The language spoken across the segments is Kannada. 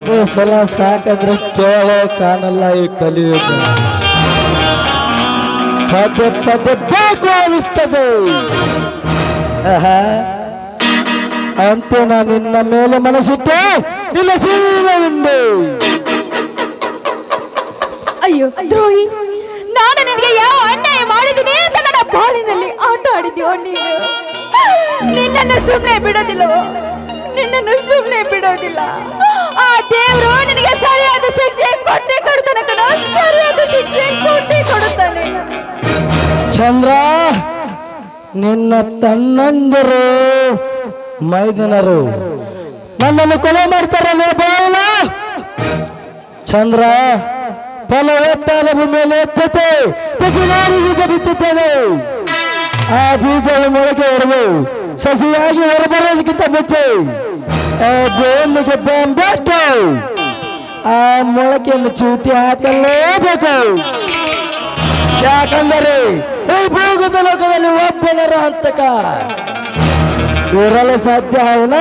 ಸಲ ಸಾಕಂದ್ರೆ ಕೇಳೋ ಕಾಣಲ್ಲ ಈ ಕಲಿಯುಗ ಪದೇ ಪದೇ ಬೇಕು ಅನಿಸ್ತದೆ. ಅಂತೆ ನಾನು ನಿನ್ನ ಮೇಲೆ ಮನಸ್ಸಿಟ್ಟೆ ನಿನ್ನ ಸೀರೆಯುಂಡು. ಅಯ್ಯೋ ದ್ರೋಹಿ, ನಾನು ನಿನಗೆ ಯಾವ ಅನ್ಯಾಯ ಮಾಡಿದ್ದೀನಿ ಅಂತ ನನ್ನ ಬಾಳಿನಲ್ಲಿ ಆಟ ಆಡಿದ್ಯೋ ನೀನು. ನಿನ್ನನ್ನು ಸುಮ್ಮನೆ ಬಿಡೋದಿಲ್ಲವೋ, ನಿನ್ನನ್ನು ಸುಮ್ಮನೆ ಬಿಡೋದಿಲ್ಲ. ಆ ದೇವರು ನಿನಗೆ ಸರಿಯಾದ ಶಿಕ್ಷೆ ಕೊಟ್ಟೆ ಕೊಡ್ತಾನೆ ಕಣ, ಸರಿಯಾದ ಶಿಕ್ಷೆ ಕೊಟ್ಟೆ ಕೊಡುತ್ತಾನೆ. ಚಂದ್ರ, ನಿನ್ನ ತನ್ನಂದರು ಮೈದನರು ನನ್ನನ್ನು ಕೊಲೆ ಮಾಡ್ತಾರಲ್ಲ ಬಾಳ. ಚಂದ್ರ, ಫಲವತ್ತಾದ ಭೂಮಿಯಲ್ಲಿ ಎತ್ತತೆ ನಾನು ಬೀಜ ಬಿತ್ತುತ್ತೇನೆ. ಆ ಬೀಜದ ಮೊಳಕೆ ಹೊರದು ಸಸಿಯಾಗಿ ಹೊರಬರೋದಕ್ಕಿಂತ ಮುಂಚೆ ಆ ಭೂಮಿಗೆ ಬಂದ್ಬಿಟ್ಟು ಆ ಮೊಳಕೆಯನ್ನು ಚೂಟಿ ಹಾಕಲೇಬೇಕು. ಯಾಕಂದರೆ ಈ ಭೂಗತ ಲೋಕದಲ್ಲಿ ಒಬ್ಬನರ ಹಂತಕ ಇರಲು ಸಾಧ್ಯ ಅವನ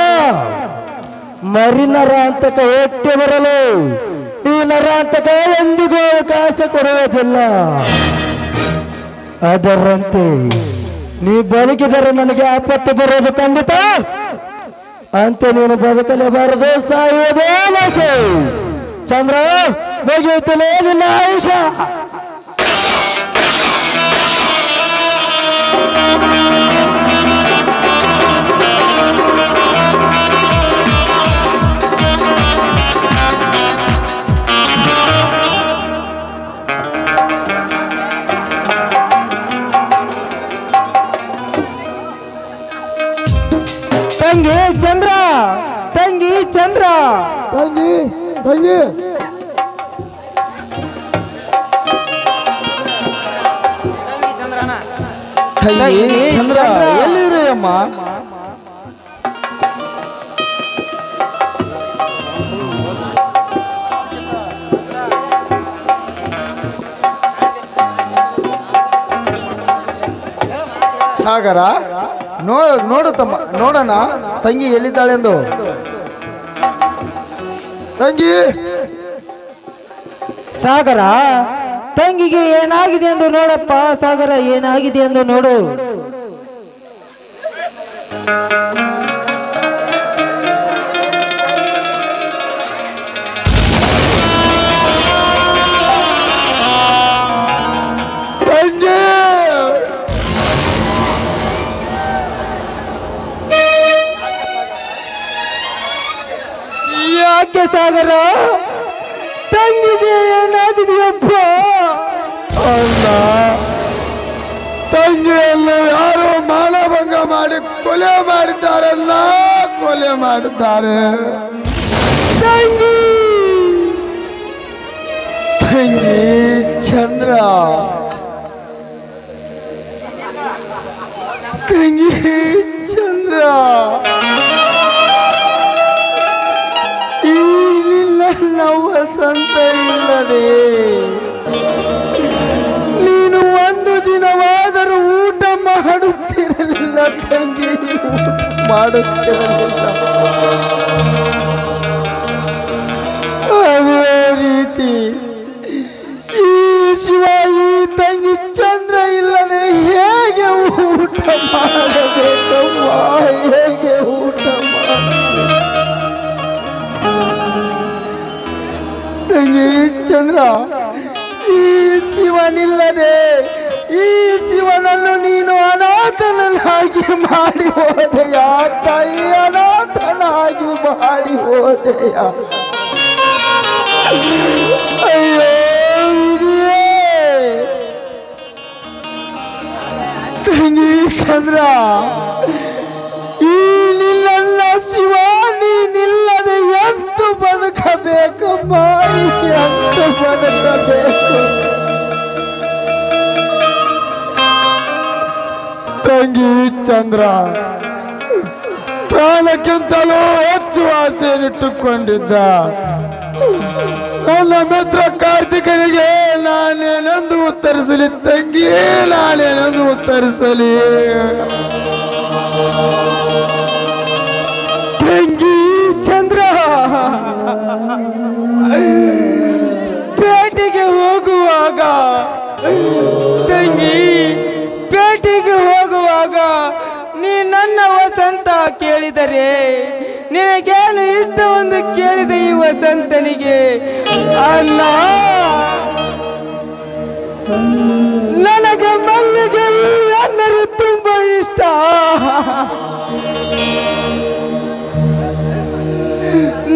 ಮರಿನರ ಹಂತಕ ಒಟ್ಟಿ ಬರಲು ಈ ನರ ಹಂತಕ ಎಂದಿಗೂ ಅವಕಾಶ ಕೊಡುವುದಿಲ್ಲ. ಅದರಂತೆ ನೀ ಬದುಕಿದರೆ ನನಗೆ ಆಪತ್ತು ಬರೋದು ಖಂಡಿತ. ಅಂತೆ ನೀನು ಬದುಕಲೇಬಾರದು, ಸಾಯುವುದೇ ಆಸೆ. ಚಂದ್ರ, ಮುಗಿಯುತ್ತಲೇ ನಿನ್ನ ಆಯುಷ. ತಂಗಿ ಚಂದ್ರ, ತಂಗಿ ಚಂದ್ರ, ತಂಗಿ ತಂಗಿ ತಂಗಿ ಚಂದ್ರ, ಎಲ್ಲಿರು ಅಮ್ಮ? ಸಾಗರ, ನೋಡು ತಮ್ಮ, ನೋಡೋಣ ತಂಗಿ ಎಲ್ಲಿದ್ದಾಳೆಂದು. ತಂಗಿ ಸಾಗರ, ತಂಗಿಗೆ ಏನಾಗಿದೆ ಎಂದು ನೋಡಪ್ಪ. ಸಾಗರ, ಏನಾಗಿದೆ ಎಂದು ನೋಡು. ಯಾಕೆ ಸಾಗರ, ತಂಗಿಗೆ ಏನಾಗಿದೆಯಪ್ಪ? ಅಲ್ಲ, ತಂಗಿಯನ್ನು ಯಾರು ಮಾನಭಂಗ ಮಾಡಿ ಕೊಲೆ ಮಾಡಿದ್ದಾರಲ್ಲ, ಕೊಲೆ ಮಾಡಿದ್ದಾರೆ. ತಂಗಿ ತಂಗಿ ಚಂದ್ರ, ತಂಗಿ ಚಂದ್ರ, ನಾವು ವಸಂತ ಇಲ್ಲದೆ ನೀನು ಒಂದು ದಿನವಾದರೂ ಊಟ ಮಾಡುತ್ತಿರಲಿಲ್ಲ ತಂಗಿ, ಮಾಡುತ್ತಿರಲಿಲ್ಲ. ಅದೇ ರೀತಿ ಈ ಶಿವ ಈ ತಂಗಿ ಚಂದ್ರ ಇಲ್ಲದೆ ಹೇಗೆ ಊಟ ಮಾಡಬೇಕಮ್ಮ, ಹೇಗೆ ಊಟ ಮಾಡಬೇಕು? ತಂಗಿ ಚಂದ್ರ, ಈ ಶಿವನಿಲ್ಲದೆ ಈ ಶಿವನನ್ನು ನೀನು ಅನಾಥನಾಗಿ ಮಾಡಿ ಹೋದೆಯ ತಾಯಿ, ಅನಾಥನಾಗಿ ಮಾಡಿ ಹೋದೆಯ. ಅಯ್ಯೋ ಇದೆಯೇ ತಂಗಿ ಚಂದ್ರ, ಈ ನಿಲ್ಲ ಶಿವ ನೀನಿಲ್ಲದೆ ಎಂತು ಬದುಕಬೇಕಮ್ಮ, ಎಂತು ಬದುಕಬೇಕು? ತಂಗಿ ಚಂದ್ರ, ಪ್ರಾಣಕ್ಕಿಂತಲೂ ಹೆಚ್ಚು ಆಸೆಯನ್ನಿಟ್ಟುಕೊಂಡಿದ್ದ ನನ್ನ ಮಿತ್ರ ಕಾರ್ತಿಕನಿಗೆ ನಾನೇನೆಂದು ಉತ್ತರಿಸಲಿ ತಂಗಿ, ನಾನೇನೆಂದು ಉತ್ತರಿಸಲಿ? ತಂಗಿ ಚಂದ್ರ, ಪೇಟೆಗೆ ಹೋಗುವಾಗ ತಂಗಿ, ಪೇಟೆಗೆ ಹೋಗುವಾಗ ನೀ ನನ್ನ ವಸಂತ ಕೇಳಿದರೆ ನಿನಗೇನು ಇಷ್ಟವೊಂದು ಕೇಳಿದೆ ಈ ವಸಂತನಿಗೆ. ಅಲ್ಲ, ನನಗೆ ಮಲ್ಲಿಗೆ ಎಲ್ಲರೂ ತುಂಬಾ ಇಷ್ಟ.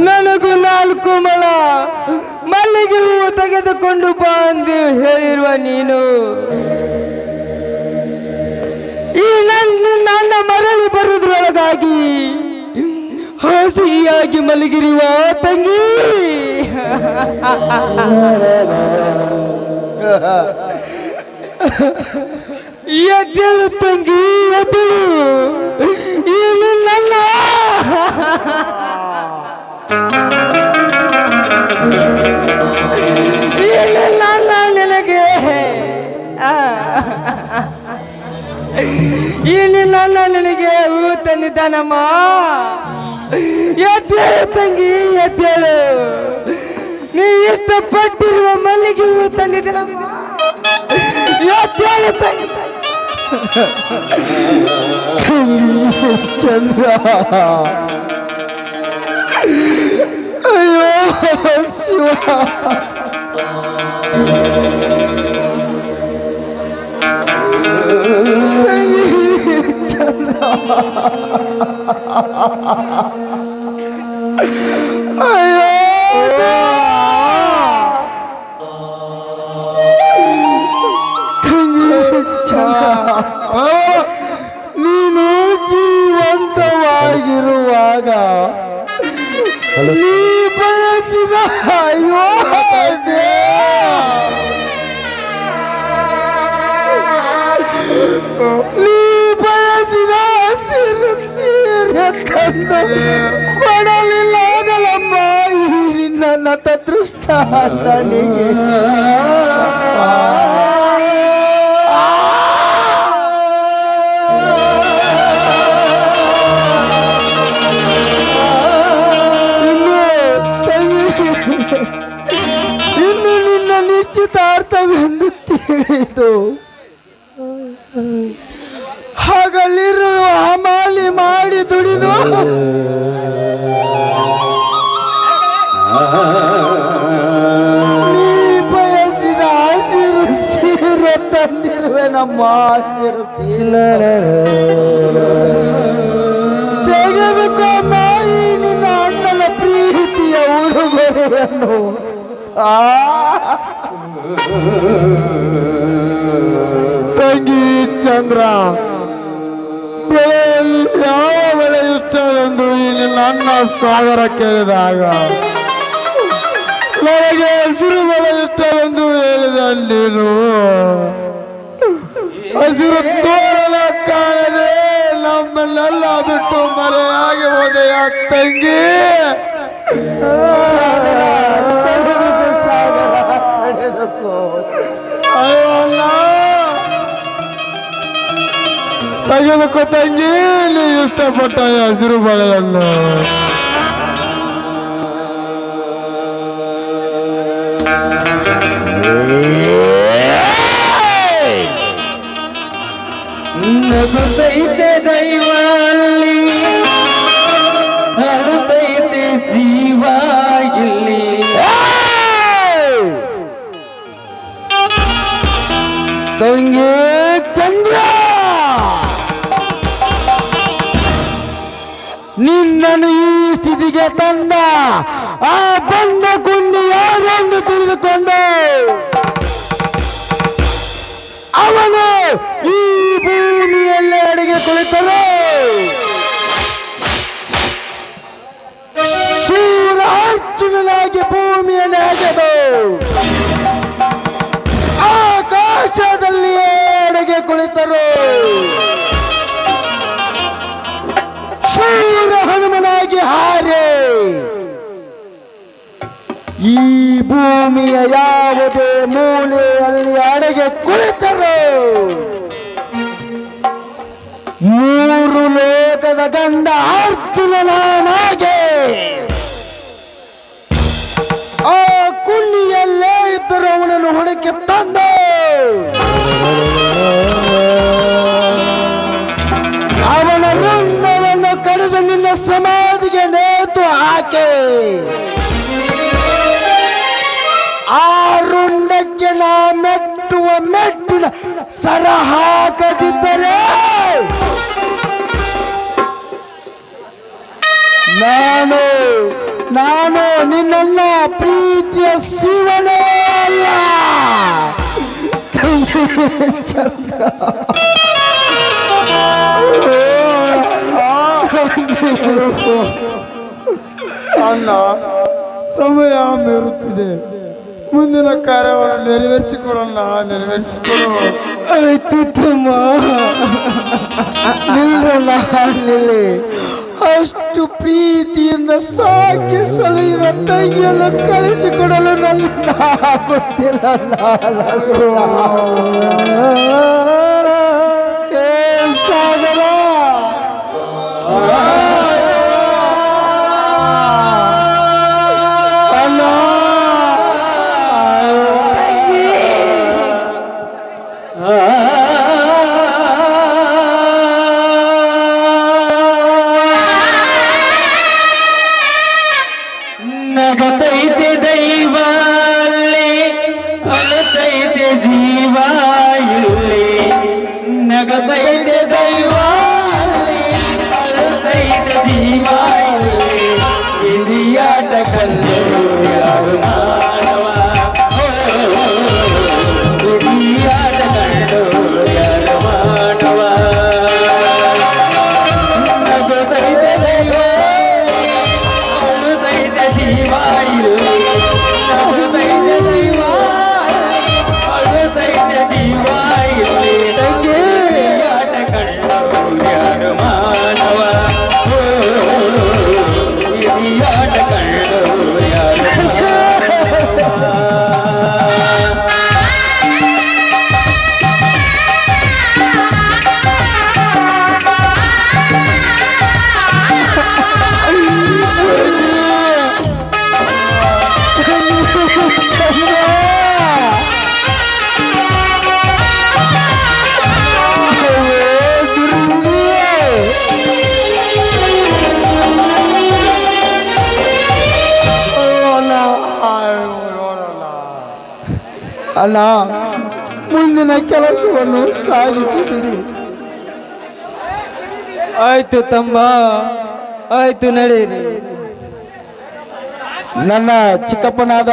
ನನಗೂ 4 ಮೊಳ ಮಲ್ಲಿಗೆ ಹೂವು ತೆಗೆದುಕೊಂಡು ಬಾ ಎಂದು ಹೇಳಿರುವ ನೀನು ಈ ನನ್ನ ಮರಳಿ ಬರುವುದರೊಳಗಾಗಿ ಹಸಿಯಾಗಿ ಮಲಗಿರುವ ತಂಗಿ. ಎದ್ದೇಳು ತಂಗಿ, ಎದ್ದೇಳು. ಇಲ್ಲಿ ನನ್ನ ಇಲ್ಲಿ ನನ್ನ ನಿನಗೆ ಇಲ್ಲಿ ನನ್ನ ನಿನಗೆ ಹೂ ತಂದಿದ್ದಾನಮ್ಮ. ಎದ್ದೇಳು ತಂಗಿ, ಎದ್ದೇಳು. ನೀ ಇಷ್ಟಪಟ್ಟಿರುವ ಮಲ್ಲಿಗೆ ಹೂ ತಂದಿದ್ದೀನಮ್ಮ. ಎದ್ದೇಳು ತಂಗಿ. ಚಂದ್ರ, ಅಯ್ಯೋ ಶಿವ, ಚಂದ್ರ, ಅಯ್ಯೋ ನೀನು ಜೀವಂತವಾಗಿರುವಾಗ ನೀ ಬಯಸಿದ, ಅಯ್ಯೋ ನೀ ಬಯಸಿದ ಹಸಿರು ಸೀರೆ ಕಂಡು ಕೊಡಲಿಲ್ಲಾಗಲಮ್ಮ ಈ ನಿನ್ನ ಅದೃಷ್ಟ ನನಗೆ. ಇನ್ನು ನಿನ್ನ ನಿಶ್ಚಿತಾರ್ಥವೆಂದು ತಿಳಿದು ಹಗಲಿರುವ ಹಮಾಲಿ ಮಾಡಿ ದುಡಿದು ನೀ ಬಯಸಿದ ಹಸಿರು ಸೀರೆ ತಂದಿರುವೆ ನಮ್ಮ ಹಸಿರು ಸೀರೆ. ತೆಗೆದುಕೋ ಮಾಯಿ ನಿನ್ನ ಅಣ್ಣನ ಪ್ರೀತಿಯ ಉಡುಗೊರೆಯನ್ನು. ತಂಗಿ ಚಂದ್ರ, ಬೆಳೆಯಲ್ಲಿ ಯಾವ ಬೆಳೆ ಇಷ್ಟವೆಂದು ಇಲ್ಲಿ ನನ್ನ ಸಾಗರ ಕೇಳಿದಾಗ ನನಗೆ ಹಸಿರು ಬೆಳೆ ಇಷ್ಟವೆಂದು ಹೇಳಿದ ನೀನು ಹಸಿರು ತೋರಣ ಕಾಣದೆ ನಮ್ಮನ್ನೆಲ್ಲ ಬಿಟ್ಟು ಮರೆಯಾಗಿ ಹೋದೆಯ ತಂಗಿ. ತೆಗೆದುಕೋ ತಂಗಿ, ನೀ ಇಷ್ಟಪಟ್ಟ ಹಸಿರು ಬಳೆಯನ್ನು. ನಗುತ್ತೈತೆ ದೈವ ಅಲ್ಲಿ, ಹಾಡುತ್ತೈತೆ ಜೀವ ಇಲ್ಲಿ. ತಂಗಿ ಚಂದ್ರ, ನಿನ್ನನ್ನು ಈ ಸ್ಥಿತಿಗೆ ತಂದ ಆ ಬಂದ ಗುಂಡಿ ಯಾರೆಂದು ತಿಳಿದುಕೊಂಡು ಅವನು ಈ ಭೂಮಿಯಲ್ಲಿ ಅಡಿಗೆ ಕುಳಿತರು. ಶೂರಾರ್ಜುನನಾಗಿ ಭೂಮಿಯನ್ನು ಅಗೆದು ಆಕಾಶದಲ್ಲಿಯೇ ಅಡಿಗೆ ಕುಳಿತರು. ಶೂರ ಹನುಮನಾಗಿ ಹಾರೆ ಈ ಭೂಮಿಯ ಯಾವುದೇ ಮೂಲೆಯಲ್ಲಿ ಅಡಿಗೆ ಕುಳಿತರು. 3 ಲೋಕದ ಗಂಡ ಅರ್ಜುನನಾಗೆ ಅವನನ್ನು ಹುಡುಕಿ ತಂದು ಅವನ ರುಂಡವನ್ನು ಕಡಿದು ನಿನ್ನ ಸಮಾಧಿಗೆ ನೇತು ಹಾಕಿ ಆ ರುಂಡಕ್ಕೆ ನಾ ಮೆಟ್ಟುವ ಮೆಟ್ಟಿನ ಸರ ಹಾಕದಿದ್ದರೆ ನಾನು ನಿನ್ನೆಲ್ಲ ಪ್ರೀತಿಯ ಶಿವನೇ ಅಲ್ಲ. ಅಣ್ಣ, ಸಮಯ ಮೀರುತ್ತಿದೆ. ಮುಂದಿನ ಕಾರ್ಯವನ್ನು ನೆರವೇರಿಸಿಕೊಡೋಣ, ನೆರವೇರಿಸಿಕೊಡು. ಆಯ್ತು ತಮ್ಮ, ನಿಲ್ಲಿ. ಅಷ್ಟು ಪ್ರೀತಿಯಿಂದ ಸಾಕಿ ಸಲಹಿದ ತಂಗಿಯನ್ನು ಕಳಿಸಿಕೊಡಲು ನನ್ನ ಗೊತ್ತಿಲ್ಲ. ಸಾಗರ ನಗತೈತೆ ದೈವ ಅಲ್ಲಿ, ಅಳತೈತೆ ಜೀವ ಇಲ್ಲಿ. ನಗತೈತೆ ದೈವ ಅಲ್ಲಿ, ಅಳತೈತೆ ಜೀವ ಇಲ್ಲಿ. ಹಿರಿಯಾಟ ಕಲ್ಲು ಯಾರು ಮಾನವ, ಹಿರಿಯಾಟ ಕಂಡು ಯಾರು ಮಾನವ. ನಗತೈತೆ ದೈವ ಜೀವ ಇಲ್ಲಿ, ನಗುತ್ತೈತೆ ದೈವ, ಅಳುತ್ತೈತೆ ಜೀವ ಇಲ್ಲಿ. ಆಟ ಕಂಡು ಯಾರು ಮಾನವ, ಆಟ ಕಂಡು ಯಾರು ಅಲ್ಲ, ಮುಂದಿನ ಕೆಲಸವನ್ನು ಸಾಗಿಸಿಬಿಡಿ. ಆಯ್ತು ತಮ್ಮ, ಆಯ್ತು ನಡೀರಿ. ನನ್ನ ಚಿಕ್ಕಪ್ಪನಾದ